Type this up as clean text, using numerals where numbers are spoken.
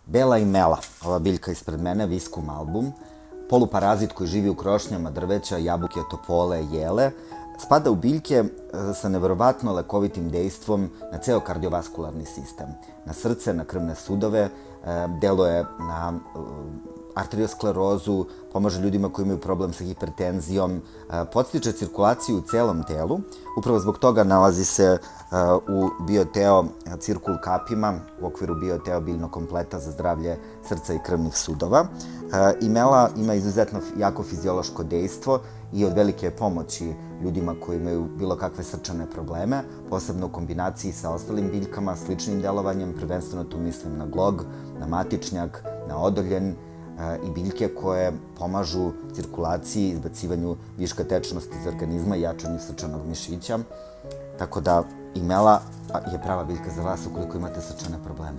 Bela imela, ova biljka ispred mene, Viscum album, poluparazit koji živi u krošnjama drveća, jabuke, topole, jele, spada u biljke sa neverovatno lekovitim dejstvom na ceo kardiovaskularni sistem. Na srce, na krvne sudove, deluje na arteriosklerozu, pomaže ljudima koji imaju problem sa hipertenzijom, podstiče cirkulaciju u celom telu. Upravo zbog toga nalazi se u Bioteo Cirkul kapima, u okviru Bioteo biljnog kompleta za zdravlje srca i krvnih sudova. Imela ima izuzetno jako fiziološko dejstvo i od velike pomoći ljudima koji imaju bilo kakve srčane probleme, posebno u kombinaciji sa ostalim biljkama, sličnim delovanjem, prvenstveno tu mislim na glog, na matičnjak, na odoljen, i biljke koje pomažu cirkulaciji, izbacivanju viška tečnosti iz organizma i jačanju srčanog mišića. Tako da imela je prava biljka za vas ukoliko imate srčane probleme.